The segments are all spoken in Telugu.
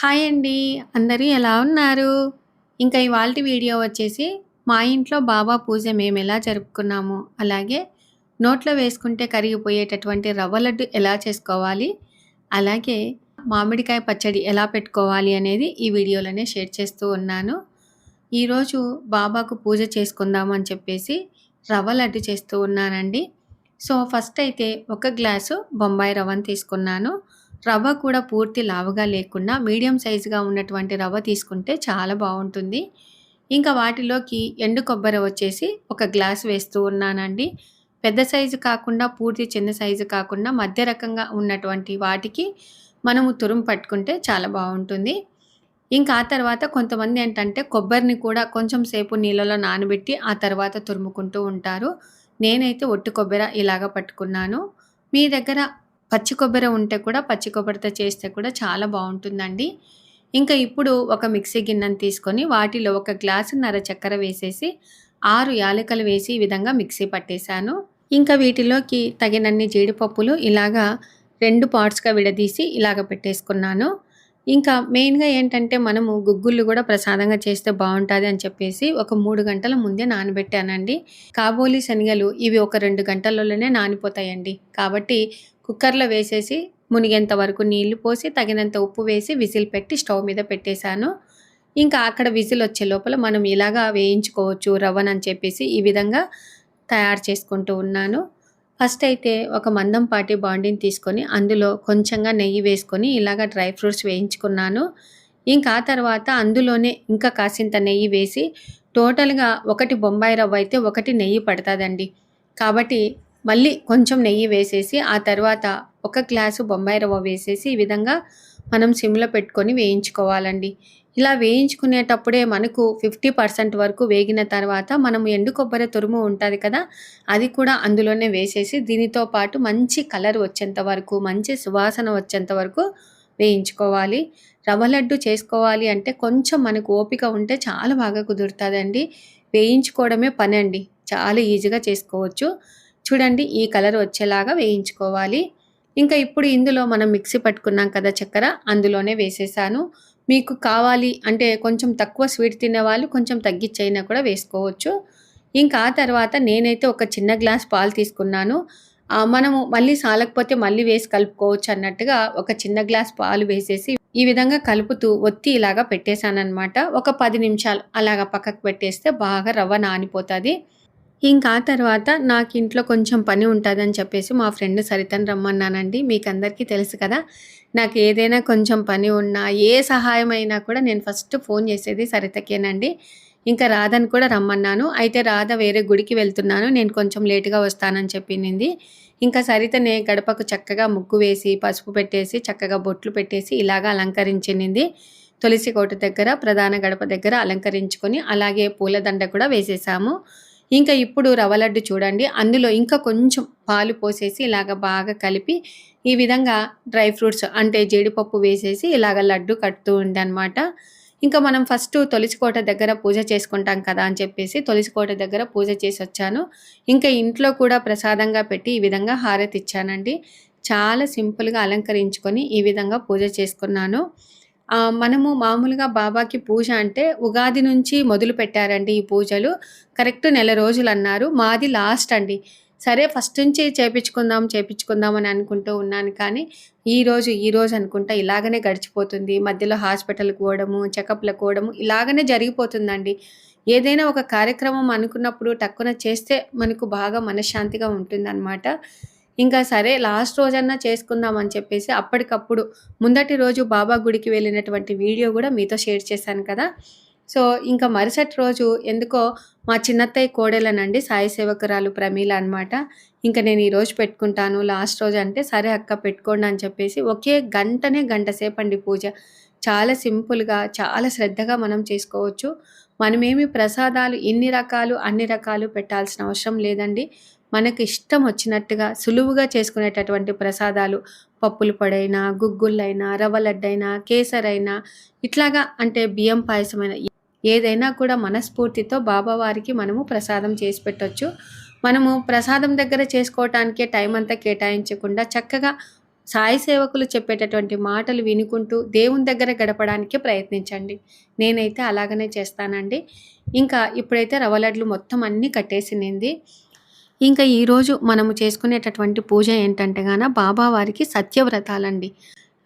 హాయ్ అండి. అందరూ ఎలా ఉన్నారు? ఇంకా ఇవాల్టి వీడియో వచ్చేసి మా ఇంట్లో బాబా పూజ మేమెలా జరుపుకున్నాము, అలాగే నోట్లో వేసుకుంటే కరిగిపోయేటటువంటి రవ్వ లడ్డు ఎలా చేసుకోవాలి, అలాగే మామిడికాయ పచ్చడి ఎలా పెట్టుకోవాలి అనేది ఈ వీడియోలోనే షేర్ చేస్తూ ఉన్నాను. ఈరోజు బాబాకు పూజ చేసుకుందాము అని చెప్పేసి రవ్వ లడ్డు చేస్తూ ఉన్నానండి. సో, ఫస్ట్ అయితే ఒక గ్లాసు బొంబాయి రవ్వను తీసుకున్నాను. రవ్వ కూడా పూర్తి లావుగా లేకుండా మీడియం సైజుగా ఉన్నటువంటి రవ్వ తీసుకుంటే చాలా బావుంటుంది. ఇంకా వాటిలోకి ఎండు కొబ్బరి వచ్చేసి ఒక గ్లాస్ వేస్తూ ఉన్నానండి. పెద్ద సైజు కాకుండా, పూర్తి చిన్న సైజు కాకుండా మధ్య రకంగా ఉన్నటువంటి వాటికి మనము తురుము పట్టుకుంటే చాలా బావుంటుంది. ఇంకా ఆ తర్వాత కొంతమంది ఏంటంటే కొబ్బరిని కూడా కొంచెం సేపు నీళ్ళలో నానబెట్టి ఆ తర్వాత తురుముకుంటూ ఉంటారు. నేనైతే ఒట్టి కొబ్బెర ఇలాగ పట్టుకున్నాను. మీ దగ్గర పచ్చి కొబ్బరి ఉంటే కూడా పచ్చి కొబ్బరితో చేస్తే కూడా చాలా బావుంటుందండి. ఇంకా ఇప్పుడు ఒక మిక్సీ గిన్నెను తీసుకొని వాటిలో ఒక గ్లాసున్నర చక్కెర వేసేసి 6 యాలకులు వేసి ఈ విధంగా మిక్సీ పట్టేశాను. ఇంకా వీటిలోకి తగినన్ని జీడిపప్పులు ఇలాగా 2 పార్ట్స్‌గా విడదీసి ఇలాగ పెట్టేసుకున్నాను. ఇంకా మెయిన్‌గా ఏంటంటే మనము గుగ్గుళ్ళు గూడా ప్రసాదంగా చేస్తే బావుంటాది అని చెప్పేసి ఒక 3 గంటల ముందే నానబెట్టానండి. కాబోలి శనగలు ఇవి ఒక 2 గంటల్లోనే నానిపోతాయండి. కాబట్టి కుక్కర్‌లో వేసేసి మునిగేంత వరకు నీళ్లు పోసి తగినంత ఉప్పు వేసి విజిల్ పెట్టి స్టవ్ మీద పెట్టేశాను. ఇంకా అక్కడ విజిల్ వచ్చే లోపల మనం ఇలాగా వేయించుకోవచ్చు రవ్వనని చెప్పేసి ఈ విధంగా తయారు చేసుకుంటూ ఉన్నాను. ఫస్ట్ అయితే ఒక మందంపాటి బాండీని తీసుకొని అందులో కొంచెంగా నెయ్యి వేసుకొని ఇలాగ డ్రై ఫ్రూట్స్ వేయించుకున్నాను. ఇంకా ఆ తర్వాత అందులోనే ఇంకా కాసింత నెయ్యి వేసి టోటల్‌గా ఒకటి బొంబాయి రవ్వ అయితే ఒకటి నెయ్యి పడతాదండి. కాబట్టి మళ్ళీ కొంచెం నెయ్యి వేసేసి ఆ తర్వాత ఒక గ్లాసు బొంబాయి రవ్వ వేసేసి ఈ విధంగా మనం సిమ్‌లో పెట్టుకొని వేయించుకోవాలండి. ఇలా వేయించుకునేటప్పుడే మనకు 50% వరకు వేగిన తర్వాత మనం ఎండు కొబ్బరి తురుము ఉంటది కదా! అది కూడా అందులోనే వేసేసి దీనితో పాటు మంచి కలర్ వచ్చేంత వరకు, మంచి సువాసన వచ్చేంత వరకు వేయించుకోవాలి. రవ్వ లడ్డు చేసుకోవాలి అంటే కొంచెం మనకు ఓపిక ఉంటే చాలా బాగా కుదురుతాదండి. వేయించుకోవడమే పనండి. చాలా ఈజీగా చేసుకోవచ్చు. చూడండి ఈ కలర్ వచ్చేలాగా వేయించుకోవాలి. ఇంకా ఇప్పుడు ఇందులో మనం మిక్సీ పట్టుకున్నాం కదా చక్కెర, అందులోనే వేసేసాను. మీకు కావాలి అంటే కొంచెం తక్కువ స్వీట్ తినేవాళ్ళు కొంచెం తగ్గిచ్చైనా కూడా వేసుకోవచ్చు. ఇంకా ఆ తర్వాత నేనైతే ఒక చిన్న గ్లాస్ పాలు తీసుకున్నాను. మనము మళ్ళీ సాలకపోతే మళ్ళీ వేసి కలుపుకోవచ్చు అన్నట్టుగా ఒక చిన్న గ్లాస్ పాలు వేసేసి ఈ విధంగా కలుపుతూ ఒత్తి ఇలాగా పెట్టేశాననమాట. ఒక 10 నిమిషాలు అలాగా పక్కకు పెట్టేస్తే బాగా రవ్వ నానిపోతది. ఇంకా ఆ తర్వాత నాకింట్లో కొంచెం పని ఉంటదని చెప్పేసి మా ఫ్రెండ్ సరితని రమ్మన్నానండి. మీకందరికీ తెలుసు కదా! నాకేదైనా కొంచెం పని ఉన్నా, ఏ సహాయమైనా కూడా నేను ఫస్ట్ ఫోన్ చేసేది సరితకేనండి. ఇంకా రాధని కూడా రమ్మన్నాను. అయితే రాధ వేరే గుడికి వెళ్తున్నాను, నేను కొంచెం లేట్‌గా వస్తానని చెప్పినింది. ఇంకా సరితనే గడపకు చక్కగా ముగ్గు వేసి, పసుపు పెట్టేసి, చక్కగా బొట్లు పెట్టేసి ఇలాగా అలంకరించినింది. తులసి కోట దగ్గర, ప్రధాన గడప దగ్గర అలంకరించుకొని అలాగే పూలదండ కూడా వేసేసాము. ఇంకా ఇప్పుడు రవ్వ లడ్డు చూడండి. అందులో ఇంకా కొంచెం పాలు పోసేసి ఇలాగ బాగా కలిపి ఈ విధంగా డ్రై ఫ్రూట్స్ అంటే జీడిపప్పు వేసేసి ఇలాగ లడ్డు కడుతూ ఉందనమాట. ఇంకా మనం ఫస్టు తులసికోట దగ్గర పూజ చేసుకుంటాం కదా అని చెప్పేసి తులసికోట దగ్గర పూజ చేసొచ్చాను. ఇంకా ఇంట్లో కూడా ప్రసాదంగా పెట్టి ఈ విధంగా హారతిచ్చానండి. చాలా సింపుల్‌గా అలంకరించుకొని ఈ విధంగా పూజ చేసుకున్నాను. మనము మామూలుగా బాబాకి పూజ అంటే ఉగాది నుంచి మొదలుపెట్టారండి ఈ పూజలు. కరెక్ట్ నెల రోజులన్నారు. మాది లాస్ట్ అండి. సరే ఫస్ట్ నుంచి చేపిచ్చుకుందాం అని అనుకుంటూ ఉన్నాను కానీ, ఈ రోజు అనుకుంటా ఇలాగనే గడిచిపోతుంది. మధ్యలో హాస్పిటల్‌కి పోవడము, చెకప్‌లకు పోవడము ఇలాగనే జరిగిపోతుందండి. ఏదైనా ఒక కార్యక్రమం అనుకున్నప్పుడు టక్కున చేస్తే మనకు బాగా మనశ్శాంతిగా ఉంటుందనమాట. ఇంకా సరే లాస్ట్ రోజన్నా చేసుకుందాం అని చెప్పేసి అప్పటికప్పుడు ముందటి రోజు బాబా గుడికి వెళ్ళినటువంటి వీడియో గూడా మీతో షేర్ చేశాను కదా! సో, ఇంకా మరుసటి రోజు ఎందుకో మా చిన్నత్తయ్య కోడలేనండి సాయి సేవకురాలు ప్రమీల అనమాట. ఇంక నేను ఈరోజు పెట్టుకుంటాను లాస్ట్ రోజు అంటే, సరే అక్క పెట్టుకోండి అని చెప్పేసి ఒకే గంట సేపండి పూజ. చాలా సింపుల్‌గా, చాలా శ్రద్ధగా మనం చేసుకోవచ్చు. మనమేమి ప్రసాదాలు ఇన్ని రకాలు, అన్ని రకాలు పెట్టాల్సిన అవసరం లేదండి. మనకి ఇష్టం వచ్చినట్టుగా సులువుగా చేసుకునేటటువంటి ప్రసాదాలు పప్పుల పొడైనా, గుగ్గుళ్ళైనా, రవ్వ లడ్డైనా, కేసరైనా ఇట్లాగా అంటే బియ్యం పాయసమైనా ఏదైనా కూడా మనస్ఫూర్తితో బాబావారికి మనము ప్రసాదం చేసి పెట్టొచ్చు. మనము ప్రసాదం దగ్గర చేసుకోవటానికే టైం అంతా కేటాయించకుండా చక్కగా సాయి సేవకులు చెప్పేటటువంటి మాటలు వినుకుంటూ దేవుని దగ్గర గడపడానికి ప్రయత్నించండి. నేనైతే అలాగనే చేస్తానండి. ఇంకా ఇప్పుడైతే రవ్వ లడ్లు మొత్తం అన్నీ కట్టేసినింది. ఇంకా ఈరోజు మనము చేసుకునేటటువంటి పూజ ఏంటంటే బాబా వారికి సత్యవ్రతాలండి.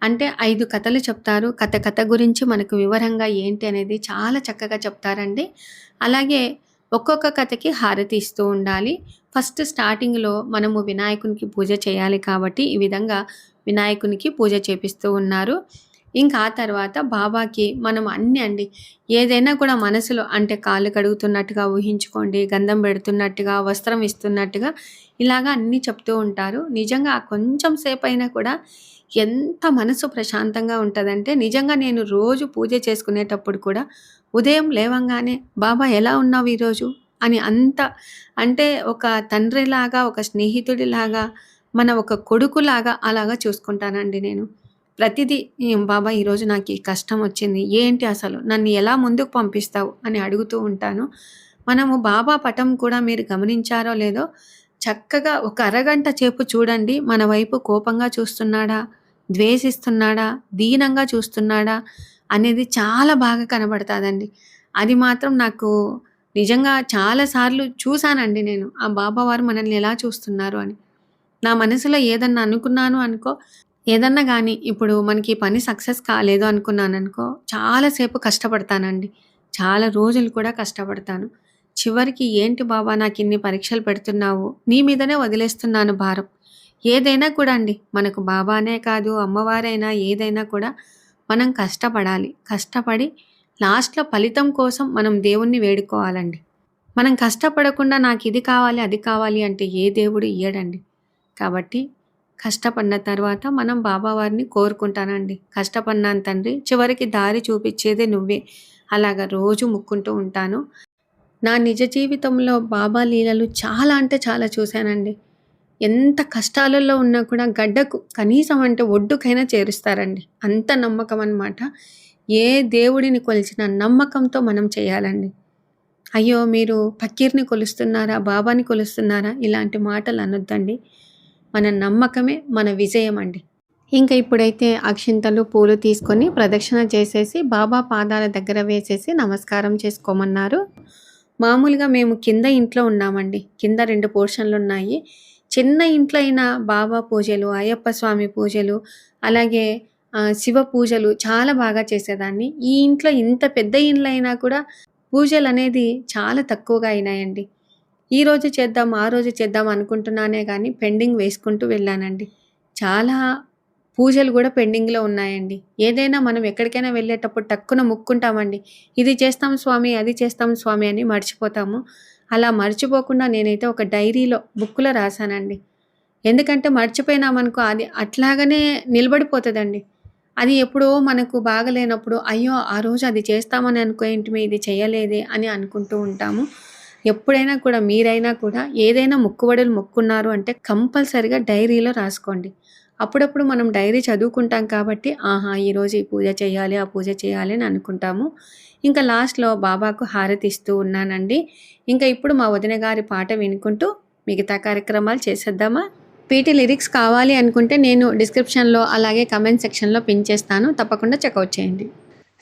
అంటే 5 కథలు చెప్తారు. కథ గురించి మనకు వివరంగా ఏంటి అనేది చాలా చక్కగా చెప్తారండి. అలాగే ఒక్కొక్క కథకి హారతి ఇస్తూ ఉండాలి. ఫస్ట్ స్టార్టింగ్‌లో మనము వినాయకునికి పూజ చేయాలి కాబట్టి ఈ విధంగా వినాయకునికి పూజ చేపిస్తూ ఉన్నారు. ఇంకా ఆ తర్వాత బాబాకి మనం అన్నీ అండి ఏదైనా కూడా మనసులో అంటే కాళ్ళు కడుగుతున్నట్టుగా ఊహించుకోండి, గంధం పెడుతున్నట్టుగా, వస్త్రం ఇస్తున్నట్టుగా ఇలాగ అన్నీ చెప్తూ ఉంటారు. నిజంగా ఆ కొంచెం సేపయినా కూడా ఎంత మనసు ప్రశాంతంగా ఉంటదంటే, నిజంగా నేను రోజు పూజ చేసుకునేటప్పుడు కూడా ఉదయం లేవంగానే బాబా ఎలా ఉన్నావు ఈరోజు అని అంటే ఒక తండ్రిలాగా, ఒక స్నేహితుడిలాగా, మన ఒక కొడుకులాగా అలాగా చూసుకుంటానండి నేను. ప్రతిదీ బాబా ఈరోజు నాకు ఈ కష్టం వచ్చింది. ఏంటి అసలు? నన్ను ఎలా ముందుకు పంపిస్తావు? అని అడుగుతూ ఉంటాను. మనము బాబా పటం కూడా మీరు గమనించారో లేదో చక్కగా ఒక అరగంట సేపు చూడండి. మన వైపు కోపంగా చూస్తున్నాడా? ద్వేషిస్తున్నాడా? దీనంగా చూస్తున్నాడా? అనేది చాలా బాగా కనబడతాదండి. అది మాత్రం నాకు నిజంగా చాలా సార్లు చూసానండి నేను. ఆ బాబా వారు మనల్ని ఎలా చూస్తున్నారు అని. నా మనసులో ఏదన్నా అనుకున్నాను అనుకో, ఏదన్నా గానీ ఇప్పుడు మనకి పని సక్సెస్ కాలేదు అనుకున్నాననుకో, చాలా సేపు కష్టపడతానండి. చాలా రోజులు కూడా కష్టపడతాను. చివరికి ఏంటి బాబా నాకిన్ని పరీక్షలు పెడుతున్నావు? నీ మీదనే వదిలేస్తున్నాను భారం. ఏదైనా కూడా అండి, మనకు బాబానే కాదు, అమ్మవారైనా ఏదైనా కూడా మనం కష్టపడాలి. కష్టపడి లాస్ట్‌లో ఫలితం కోసం మనం దేవుణ్ణి వేడుకోవాలండి. మనం కష్టపడకుండా నాకిది కావాలి, అది కావాలి అంటే ఏ దేవుడు ఇయ్యడండి. కాబట్టి కష్టపడిన తర్వాత మనం బాబావారిని కోరుకుంటానండి. కష్టపడినాను తండ్రి, చివరికి దారి చూపిచ్చేదే నువ్వే. అలాగా రోజు మొక్కుంటూ ఉంటాను. నా నిజ జీవితంలో బాబా లీలలు చాలా అంటే చాలా చూశానండి. ఎంత కష్టాలలో ఉన్నా కూడా గడ్డకు కనీసం అంటే ఒడ్డుకైనా చేరుస్తారండి. అంత నమ్మకం అనమాట. ఏ దేవుడిని కొలిచినా నమ్మకంతో మనం చేయాలండి. అయ్యో! మీరు ఫకీర్‌ని కొలుస్తున్నారా? బాబాని కొలుస్తున్నారా? ఇలాంటి మాటలు అనొద్దండి. మన నమ్మకమే మన విజయం అండి. ఇంకా ఇప్పుడైతే అక్షింతలు, పూలు తీసుకొని ప్రదక్షిణ చేసేసి బాబా పాదాల దగ్గర వేసేసి నమస్కారం చేసుకోమన్నారు. మామూలుగా మేము కింద ఇంట్లో ఉన్నామండి. కింద 2 పోర్షన్‌లున్నాయి. చిన్న ఇంట్లో అయినా బాబా పూజలు, అయ్యప్ప స్వామి పూజలు, అలాగే శివ పూజలు చాలా బాగా చేసేదాన్ని. ఈ ఇంట్లో ఇంత పెద్ద ఇండ్లు అయినా కూడా పూజలనేది చాలా తక్కువగా అయినాయండి. ఈరోజు చేద్దాం, ఆ రోజు చేద్దాం అనుకుంటున్నానే గానీ పెండింగ్ వేసుకుంటూ వెళ్ళానండి. చాలా పూజలు గూడా పెండింగ్‌లో ఉన్నాయండి. ఏదైనా మనం ఎక్కడికైనా వెళ్ళేటప్పుడు టక్కున మొక్కుంటామండి. ఇది చేస్తాం స్వామి, అది చేస్తాం స్వామి అని మర్చిపోతాము. అలా మర్చిపోకుండా నేనైతే ఒక డైరీలో, బుక్‌లో రాసానండి. ఎందుకంటే మర్చిపోయినామనుకో అది అట్లాగనే నిలబడిపోతదండి. అది ఎప్పుడో మనకు బాగాలేనప్పుడు అయ్యో! ఆ రోజు అది చేస్తామని అనుకోయింటిమి, ఇది చేయలేదే అని అనుకుంటూ ఉంటాము. ఎప్పుడైనా కూడా మీరైనా కూడా ఏదైనా మొక్కుబడులు మొక్కున్నారు అంటే కంపల్సరీగా డైరీలో రాసుకోండి. అప్పుడప్పుడు మనం డైరీ చదువుకుంటాం కాబట్టి ఆహా! ఈరోజు ఈ పూజ చేయాలి, ఆ పూజ చేయాలి అని అనుకుంటాము. ఇంకా లాస్ట్‌లో బాబాకు హారతి ఇస్తూ ఉన్నానండి. ఇంకా ఇప్పుడు మా వదిన గారి పాట వినుకుంటూ మిగతా కార్యక్రమాలు చేసేద్దామా? వీటి లిరిక్స్ కావాలి అనుకుంటే నేను డిస్క్రిప్షన్‌లో అలాగే కామెంట్ సెక్షన్‌లో పిన్ చేస్తాను. తప్పకుండా చెక్‌ఔట్ చేయండి.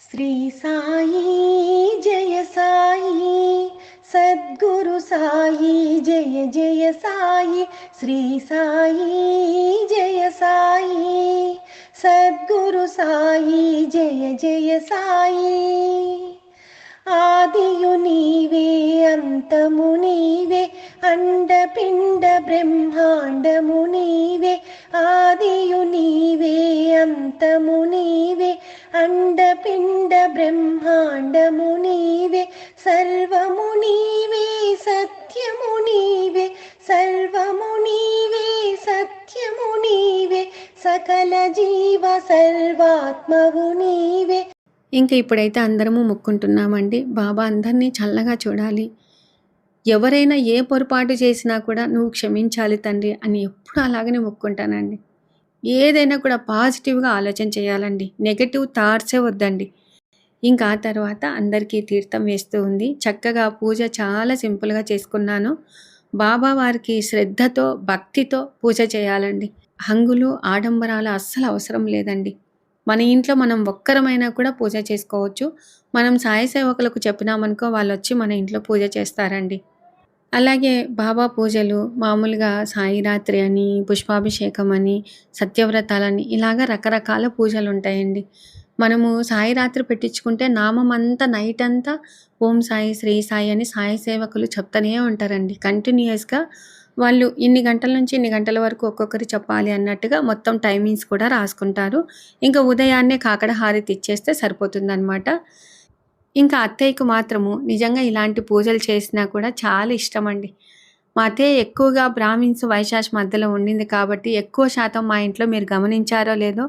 శ్రీ సాయి జయ సాయి సద్గురు సాయి జయ జయ సాయి శ్రీ సాయి జయ సాయి సద్గురు సాయి జయ జయ సాయి ఆదియు నీవే అంతము నీవే అండపిండ బ్రహ్మాండము నీవే ఆదియు నీవే అంతము నీవే అండపిండ బ్రహ్మాండము నీవే సర్వము నీవే సత్యము నీవే సర్వము నీవే సత్యము నీవే సకల జీవ సర్వాత్మవు నీవే. ఇంక ఇప్పుడైతే అందరము మొక్కుంటున్నామండి. బాబా అందరినీ చల్లగా చూడాలి. ఎవరైనా ఏ పొరపాటు చేసినా కూడా నువ్వు క్షమించాలి తండ్రి అని ఎప్పుడు అలాగనే మొక్కుంటానండి. ఏదైనా కూడా పాజిటివ్‌గా ఆలోచన చేయాలండి. నెగెటివ్ థాట్సే వద్దండి. ఇంకా ఆ తర్వాత అందరికీ తీర్థం వేస్తూ ఉంది. చక్కగా పూజ చాలా సింపుల్‌గా చేసుకున్నాను. బాబా వారికి శ్రద్ధతో, భక్తితో పూజ చేయాలండి. హంగులు, ఆడంబరాలు అస్సలు అవసరం లేదండి. మన ఇంట్లో మనం ఒక్కరమైనా కూడా పూజ చేసుకోవచ్చు. మనం సాయి సేవకులకు చెప్పినామనుకో వాళ్ళొచ్చి మన ఇంట్లో పూజ చేస్తారండి. అలాగే బాబా పూజలు మామూలుగా సాయిరాత్రి అని, పుష్పాభిషేకం అని, సత్యవ్రతాలని ఇలాగ రకరకాల పూజలుంటాయండి. మనము సాయిరాత్రి పెట్టించుకుంటే నామమంతా నైటంతా ఓం సాయి, శ్రీ సాయి అని సాయి సేవకులు చెప్తూనే ఉంటారండి. కంటిన్యూయస్‌గా వాళ్ళు ఇన్ని గంటల నుంచి ఇన్ని గంటల వరకు ఒక్కొక్కరు చెప్పాలి అన్నట్టుగా మొత్తం టైమింగ్స్ కూడా రాసుకుంటారు. ఇంకా ఉదయాన్నే కాకడ హారతి ఇచ్చేస్తే సరిపోతుందనమాట. ఇంకా అత్తయ్యకి మాత్రము నిజంగా ఇలాంటి పూజలు చేసినా కూడా చాలా ఇష్టమండి. మా అత్తయ్య ఎక్కువగా బ్రాహ్మిన్స్, వైశ్యాస్ మధ్యలో ఉండింది కాబట్టి ఎక్కువ శాతం మా ఇంట్లో మీరు గమనించారో లేదో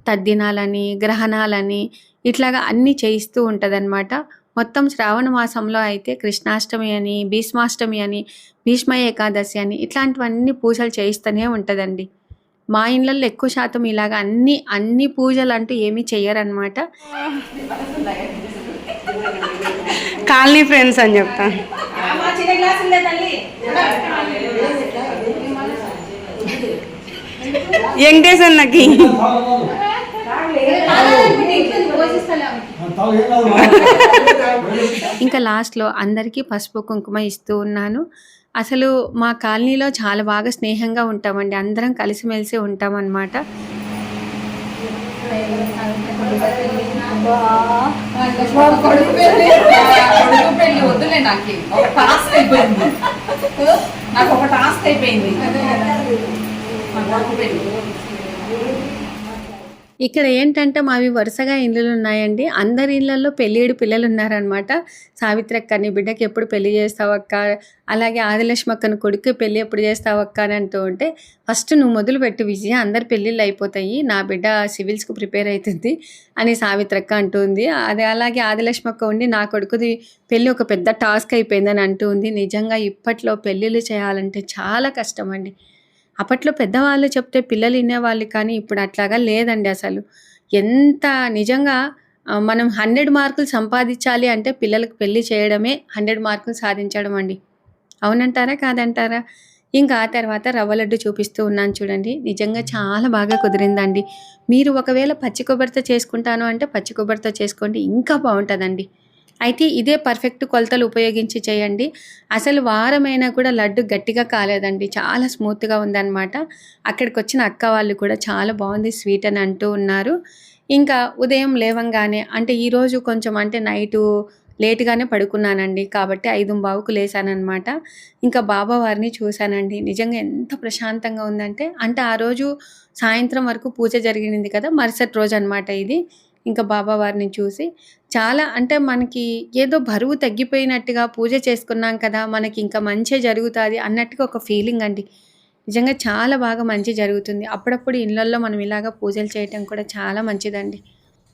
తద్దినాలని, గ్రహణాలని ఇట్లాగా అన్నీ చేయిస్తూ ఉంటదనమాట. మొత్తం శ్రావణ మాసంలో అయితే కృష్ణాష్టమి అని, భీష్మాష్టమి అని, భీష్మ ఏకాదశి అని ఇట్లాంటివన్నీ పూజలు చేయిస్తూనే ఉంటదండి. మా ఇళ్ళల్లో ఎక్కువ శాతం ఇలాగ అన్ని పూజలంటూ ఏమీ చెయ్యరనమాట. కాలనీ ఫ్రెండ్స్ అని చెప్తా. వెంకటేశ్వరకి ఇంకా లాస్ట్‌లో అందరికీ పసుపు, కుంకుమ ఇస్తూ ఉన్నాను. అసలు మా కాలనీలో చాలా బాగా స్నేహంగా ఉంటామండి. అందరం కలిసిమెలిసి ఉంటామనమాట. వద్దులే నాకు ఒక టాస్క్ అయిపోయింది. నాకు ఒక టాస్క్ అయిపోయింది. ఇక్కడ ఏంటంటే మావి వరుసగా ఇల్లులున్నాయండి. అందరి ఇళ్లల్లో పెళ్ళిడు పిల్లలున్నారనమాట. సావిత్రక్క నీ బిడ్డకి ఎప్పుడు పెళ్లి చేస్తావక్క, అలాగే ఆదిలక్ష్మక్కను కొడుక్కి పెళ్లి ఎప్పుడు చేస్తావక్క అని అంటూ ఉంటే, ఫస్ట్ నువ్వు మొదలుపెట్టు విజయ, అందరి పెళ్ళిళ్ళు అయిపోతాయి, నా బిడ్డ సివిల్స్‌కు ప్రిపేర్ అవుతుంది అని సావిత్రక్క అంటుంది. అది అలాగే ఆదిలక్ష్మక్క ఉండి నా కొడుకుది పెళ్లి ఒక పెద్ద టాస్క్ అయిపోయిందని అంటూ ఉంది. నిజంగా ఇప్పట్లో పెళ్ళిళ్ళు చేయాలంటే చాలా కష్టమండి. అప్పట్లో పెద్దవాళ్ళు చెప్తే పిల్లలు వినేవాళ్ళు కానీ ఇప్పుడు అట్లాగా లేదండి అసలు. ఎంత నిజంగా మనం 100 మార్కులు సంపాదించాలి అంటే పిల్లలకు పెళ్లి చేయడమే 100 మార్కులు సాధించడం అండి. అవునంటారా? కాదంటారా? ఇంకా ఆ తర్వాత రవ్వ లడ్డు చూపిస్తూ ఉన్నాను చూడండి. నిజంగా చాలా బాగా కుదిరిందండి. మీరు ఒకవేళ పచ్చి కొబ్బరితో చేసుకుంటాను అంటే పచ్చి కొబ్బరితో చేసుకోండి, ఇంకా బావుంటదండి. అయితే ఇదే పర్ఫెక్ట్ కొలతలు ఉపయోగించి చేయండి. అసలు వారమైనా కూడా లడ్డు గట్టిగా కాలేదండి. చాలా స్మూత్‌గా ఉందనమాట. అక్కడికొచ్చిన అక్క వాళ్ళు కూడా చాలా బావుంది స్వీట్ అని అంటూ ఉన్నారు. ఇంకా ఉదయం లేవంగానే అంటే ఈరోజు కొంచెం అంటే నైటు లేట్‌గానే పడుకున్నానండి. కాబట్టి 5:15కు లేసాననమాట. ఇంకా బాబావారిని చూశానండి. నిజంగా ఎంత ప్రశాంతంగా ఉందంటే, అంటే ఆ రోజు సాయంత్రం వరకు పూజ జరిగింది కదా! మరుసటి రోజనమాట ఇది. ఇంకా బాబావారిని చూసి చాలా అంటే మనకి ఏదో బరువు తగ్గిపోయినట్టుగా పూజ చేసుకున్నాం కదా! మనకింక మంచే జరుగుతాది అన్నట్టుగా ఒక ఫీలింగ్ అండి. నిజంగా చాలా బాగా మంచి జరుగుతుంది. అప్పుడప్పుడు ఇళ్ళల్లో మనం ఇలాగ పూజలు చేయటం కూడా చాలా మంచిదండి.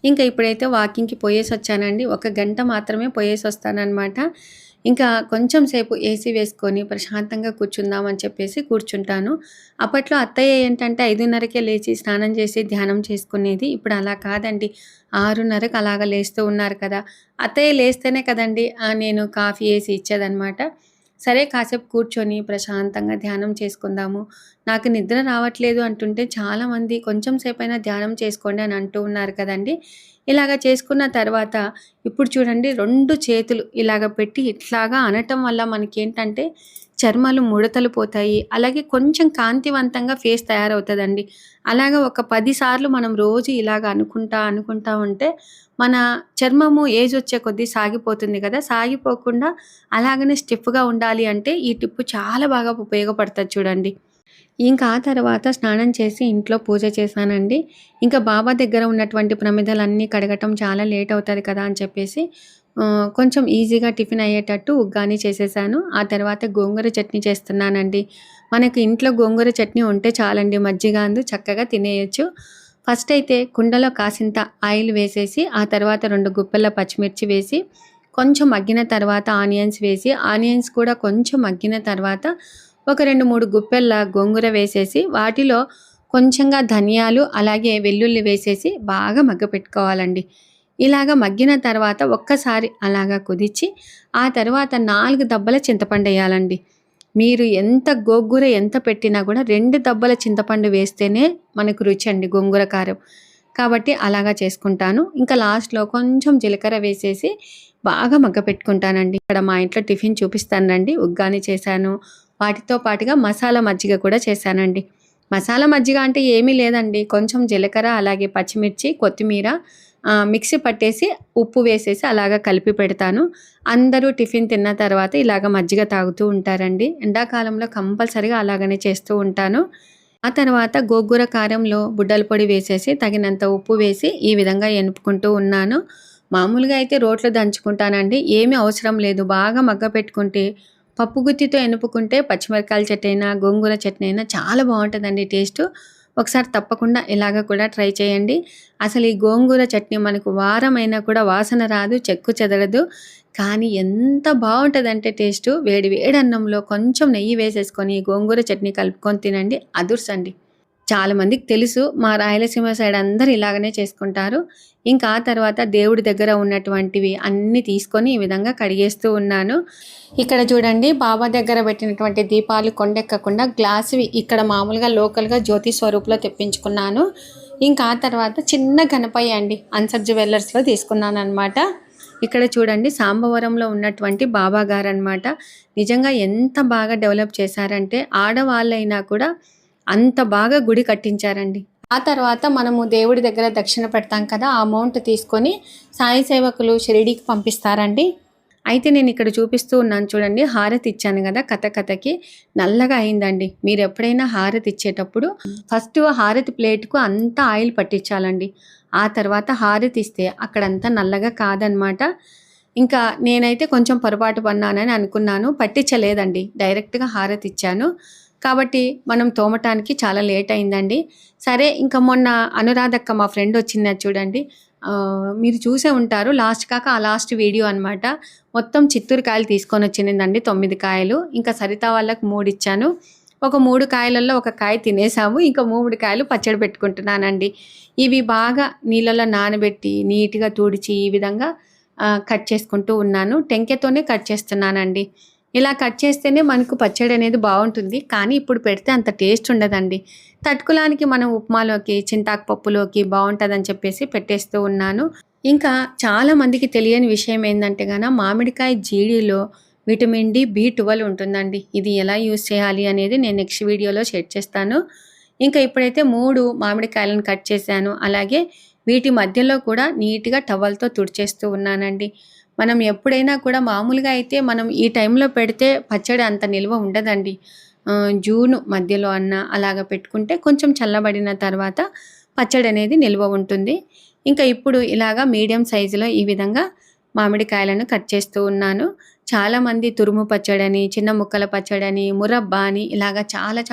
ఇంకా ఇప్పుడైతే వాకింగ్‌కి పోయేసొచ్చానండి. ఒక గంట మాత్రమే పోయేసొస్తాననమాట. ఇంకా కొంచెం సేపు ఏసీ వేసుకొని ప్రశాంతంగా కూర్చుందాం అని చెప్పేసి కూర్చుంటాను. అప్పట్లో అత్తయ్య ఏంటంటే 5:30కే లేచి స్నానం చేసి ధ్యానం చేసుకునేది. ఇప్పుడు అలా కాదండి. 6:30కి అలాగా లేస్తూ ఉన్నారు కదా! అత్తయ్య లేస్తేనే కదండీ నేను కాఫీ ఏసి ఇచ్చేదనమాట. సరే కాసేపు కూర్చొని ప్రశాంతంగా ధ్యానం చేసుకుందాము. నాకు నిద్ర రావట్లేదు అంటుంటే చాలామంది కొంచెం సేపైనా ధ్యానం చేసుకోండి అని అంటూ ఉన్నారు కదండీ! ఇలాగ చేసుకున్న తర్వాత ఇప్పుడు చూడండి 2 చేతులు ఇలాగ పెట్టి ఇట్లాగా అనటం వల్ల మనకేంటంటే చర్మాలు ముడతలు పోతాయి. అలాగే కొంచెం కాంతివంతంగా ఫేస్ తయారవుతదండి. అలాగా ఒక 10 సార్లు మనం రోజు ఇలాగ అనుకుంటా ఉంటే మన చర్మము ఏజ్ వచ్చే కొద్దీ సాగిపోతుంది కదా! సాగిపోకుండా అలాగనే స్టిఫ్‌గా ఉండాలి అంటే ఈ టిప్ చాలా బాగా ఉపయోగపడతది చూడండి. ఇంకా ఆ తర్వాత స్నానం చేసి ఇంట్లో పూజ చేశానండి. ఇంకా బాబా దగ్గర ఉన్నటువంటి ప్రమిదలన్నీ కడగటం చాలా లేట్ అవుతది కదా అని చెప్పేసి కొంచెం ఈజీగా టిఫిన్ అయ్యేటట్టు ఉగ్గాని చేసేసాను. ఆ తర్వాత గోంగూర చట్నీ చేస్తున్నానండి. మనకి ఇంట్లో గోంగూర చట్నీ ఉంటే చాలండి, మజ్జిగ అందు చక్కగా తినేయొచ్చు. ఫస్ట్ అయితే కుండలో కాసింత ఆయిల్ వేసేసి, ఆ తర్వాత 2 గుప్పెల పచ్చిమిర్చి వేసి, కొంచెం మగ్గిన తర్వాత ఆనియన్స్ వేసి, ఆనియన్స్ కూడా కొంచెం మగ్గిన తర్వాత ఒక 2, 3 గుప్పెళ్ళ గోంగూర వేసేసి, వాటిలో కొంచెంగా ధనియాలు, అలాగే వెల్లుల్లి వేసేసి బాగా మగ్గపెట్టుకోవాలండి. ఇలాగ మగ్గిన తర్వాత ఒక్కసారి అలాగా కుదిచ్చి, ఆ తర్వాత 4 దబ్బల చింతపండెయ్యాలండి. మీరు ఎంత గోంగూర ఎంత పెట్టినా కూడా 2 దబ్బల చింతపండు వేస్తేనే మనకు రుచి అండి గోంగూర కారం. కాబట్టి అలాగా చేసుకుంటాను. ఇంకా లాస్ట్‌లో కొంచెం జీలకర్ర వేసేసి బాగా మగ్గపెట్టుకుంటానండి. ఇక్కడ మా ఇంట్లో టిఫిన్ చూపిస్తాను రండి. ఉగ్గాని చేశాను. వాటితో పాటుగా మసాలా మజ్జిగ కూడా చేశానండి. మసాలా మజ్జిగ అంటే ఏమీ లేదండి. కొంచెం జీలకర్ర, అలాగే పచ్చిమిర్చి, కొత్తిమీర మిక్సీ పట్టేసి ఉప్పు వేసేసి అలాగా కలిపి పెడతాను. అందరూ టిఫిన్ తిన్న తర్వాత ఇలాగ మజ్జిగ తాగుతూ ఉంటారండి. ఎండాకాలంలో కంపల్సరీగా అలాగనే చేస్తూ ఉంటాను. ఆ తర్వాత గోంగూర కారంలో బుడ్డల పొడి వేసేసి తగినంత ఉప్పు వేసి ఈ విధంగా ఎనుపుకుంటూ ఉన్నాను. మామూలుగా అయితే రోట్లో దంచుకుంటానండి. ఏమీ అవసరం లేదు. బాగా మగ్గపెట్టుకుంటే పప్పు గుత్తితో ఎనుపుకుంటే పచ్చిమిరపకాయల చట్నీ అయినా, గోంగూర చట్నీ అయినా చాలా బాగుంటుందండి టేస్టు. ఒకసారి తప్పకుండా ఇలాగ కూడా ట్రై చేయండి. అసలు ఈ గోంగూర చట్నీ మనకు వారమైనా కూడా వాసన రాదు, చెక్కు చెదరదు. కానీ ఎంత బాగుంటుందంటే టేస్టు, వేడి వేడి అన్నంలో కొంచెం నెయ్యి వేసేసుకొని ఈ గోంగూర చట్నీ కలుపుకొని తినండి, అదుర్సండి. చాలా మందికి తెలుసు, మా రాయలసీమ సైడ్ అందరూ ఇలాగనే చేసుకుంటారు. ఇంకా ఆ తర్వాత దేవుడి దగ్గర ఉన్నటువంటివి అన్నీ తీసుకొని ఈ విధంగా కడిగేస్తూ ఉన్నాను. ఇక్కడ చూడండి, బాబా దగ్గర పెట్టినటువంటి దీపాలు కొండెక్కకుండా గ్లాసువి ఇక్కడ మామూలుగా లోకల్గా జ్యోతి స్వరూప్లో తెప్పించుకున్నాను. ఇంకా ఆ తర్వాత చిన్న గణపయ్య అండి అన్సర్ జ్యువెలర్స్లో తీసుకున్నాను అనమాట. ఇక్కడ చూడండి, సాంబవరంలో ఉన్నటువంటి బాబా గారు అనమాట. నిజంగా ఎంత బాగా డెవలప్ చేశారంటే ఆడవాళ్ళైనా కూడా అంత బాగా గుడి కట్టించారండి. ఆ తర్వాత మనము దేవుడి దగ్గర దక్షిణ పెడతాం కదా, ఆ అమౌంట్ తీసుకొని సాయి సేవకులు షిరిడీకి పంపిస్తారండి. అయితే నేను ఇక్కడ చూపిస్తూ ఉన్నాను చూడండి, హారతి ఇచ్చాను కదా, కథకి నల్లగా అయిందండి. మీరు ఎప్పుడైనా హారతి ఇచ్చేటప్పుడు ఫస్ట్ హారతి ప్లేట్కు అంతా ఆయిల్ పట్టించాలండి. ఆ తర్వాత హారతి ఇస్తే అక్కడంతా నల్లగా కాదనమాట. ఇంకా నేనైతే కొంచెం పొరపాటు పన్నానని అనుకున్నాను, పట్టించలేదండి, డైరెక్ట్గా హారతి ఇచ్చాను. కాబట్టి మనం తోమటానికి చాలా లేట్ అయిందండి. సరే, ఇంకా మొన్న అనురాధక్క మా ఫ్రెండ్ వచ్చింది చూడండి, మీరు చూసే ఉంటారు, లాస్ట్ కాక ఆ లాస్ట్ వీడియో అనమాట. మొత్తం చిత్తూరు కాయలు తీసుకొని వచ్చిందండి, 9 కాయలు. ఇంకా సరిత వాళ్ళకి 3 ఇచ్చాను. ఒక 3 కాయలలో ఒక కాయ తినేసాము, ఇంకా 3 కాయలు పచ్చడి పెట్టుకుంటున్నానండి. ఇవి బాగా నీళ్ళలో నానబెట్టి నీట్గా తుడిచి ఈ విధంగా కట్ చేసుకుంటూ ఉన్నాను. టెంకెతోనే కట్ చేస్తున్నానండి. ఇలా కట్ చేస్తేనే మనకు పచ్చడి అనేది బాగుంటుంది. కానీ ఇప్పుడు పెడితే అంత టేస్ట్ ఉండదండి. తట్టుకులానికి మనం ఉప్మాలోకి, చింతాకు పప్పులోకి బాగుంటుందని చెప్పేసి పెట్టేస్తూ ఉన్నాను. ఇంకా చాలా మందికి తెలియని విషయం ఏంటంటే మామిడికాయ జీడిలో విటమిన్ డి, B12 ఉంటుందండి. ఇది ఎలా యూజ్ చేయాలి అనేది నేను నెక్స్ట్ వీడియోలో షేర్ చేస్తాను. ఇంకా ఇప్పుడైతే 3 మామిడికాయలను కట్ చేశాను. అలాగే వీటి మధ్యలో కూడా నీట్గా టవల్తో తుడిచేస్తూ ఉన్నానండి. మనం ఎప్పుడైనా కూడా మామూలుగా అయితే మనం ఈ టైంలో పెడితే పచ్చడి అంత నిల్వ ఉండదండి. జూన్ మధ్యలో అన్న అలాగ పెట్టుకుంటే కొంచెం చల్లబడిన తర్వాత పచ్చడి అనేది నిల్వ ఉంటుంది. ఇంకా ఇప్పుడు ఇలాగా మీడియం సైజులో ఈ విధంగా మామిడికాయలను కట్ చేస్తూ ఉన్నాను. చాలామంది తురుము పచ్చడని, చిన్న ముక్కల పచ్చడని, మురబ్బా అని ఇలాగ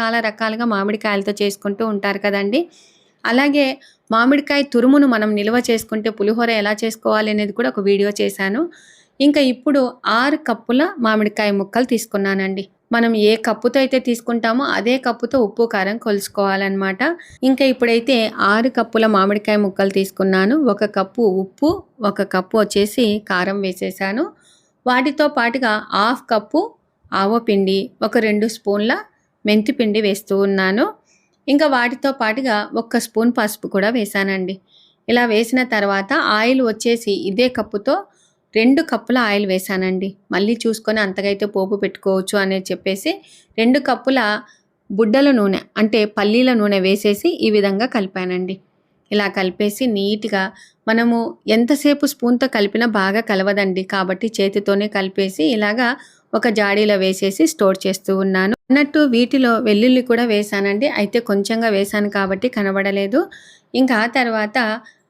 చాలా రకాలుగా మామిడికాయలతో చేసుకుంటూ ఉంటారు కదండి. అలాగే మామిడికాయ తురుమును మనం నిల్వ చేసుకుంటే పులిహోర ఎలా చేసుకోవాలి అనేది కూడా ఒక వీడియో చేశాను. ఇంకా ఇప్పుడు 6 కప్పుల మామిడికాయ ముక్కలు తీసుకున్నానండి. మనం ఏ కప్పుతో అయితే తీసుకుంటామో అదే కప్పుతో ఉప్పు కారం కొలుసుకోవాలన్నమాట. ఇంకా ఇప్పుడైతే 6 కప్పుల మామిడికాయ ముక్కలు తీసుకున్నాను. 1 కప్పు ఉప్పు, 1 కప్పు వచ్చేసి కారం వేసేసాను. వాటితో పాటుగా 1/2 కప్పు ఆవపిండి, ఒక 2 స్పూన్ల మెంతిపిండి వేస్తూ ఉన్నాను. ఇంకా వాటితో పాటుగా 1 స్పూన్ పసుపు కూడా వేసానండి. ఇలా వేసిన తర్వాత ఆయిల్ వచ్చేసి ఇదే కప్పుతో 2 కప్పుల ఆయిల్ వేసానండి. మళ్ళీ చూసుకొని అంతగైతే పోపు పెట్టుకోవచ్చు అనేది చెప్పేసి 2 కప్పుల బుడ్డల నూనె అంటే పల్లీల నూనె వేసేసి ఈ విధంగా కలిపానండి. ఇలా కలిపేసి నీట్గా మనము ఎంతసేపు స్పూన్తో కలిపినా బాగా కలవదండి. కాబట్టి చేతితోనే కలిపేసి ఇలాగా ఒక జాడీలో వేసేసి స్టోర్ చేస్తూ ఉన్నాను. అన్నట్టు వీటిలో వెల్లుల్లి కూడా వేసానండి. అయితే కొంచెంగా వేసాను కాబట్టి కనబడలేదు. ఇంకా ఆ తర్వాత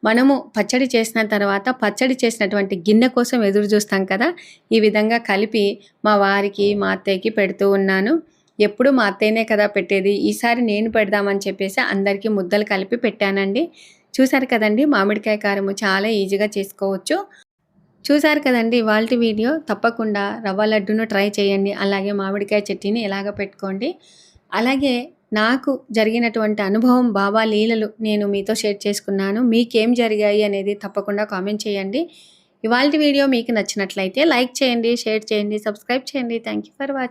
మనము పచ్చడి చేసిన తర్వాత పచ్చడి చేసినటువంటి గిన్నె కోసం ఎదురు చూస్తాం కదా, ఈ విధంగా కలిపి మా వారికి, మా అత్తయ్యకి పెడుతూ ఉన్నాను. ఎప్పుడు మా అత్తయ్యనే కదా పెట్టేది, ఈసారి నేను పెడదామని చెప్పేసి అందరికీ ముద్దలు కలిపి పెట్టానండి. చూసారు కదండి, మామిడికాయ కారము చాలా ఈజీగా చేసుకోవచ్చు. చూసారు కదండి ఇవాల్టి వీడియో. తప్పకుండా రవ్వ లడ్డును ట్రై చేయండి. అలాగే మామిడికాయ చట్నీని ఎలాగ పెట్టుకోండి. అలాగే నాకు జరిగినటువంటి అనుభవం, బాబా లీలలు నేను మీతో షేర్ చేసుకున్నాను. మీకేం జరిగాయి అనేది తప్పకుండా కామెంట్ చేయండి. ఇవాల్టి వీడియో మీకు నచ్చినట్లయితే లైక్ చేయండి, షేర్ చేయండి, సబ్స్క్రైబ్ చేయండి. Thank you for watching.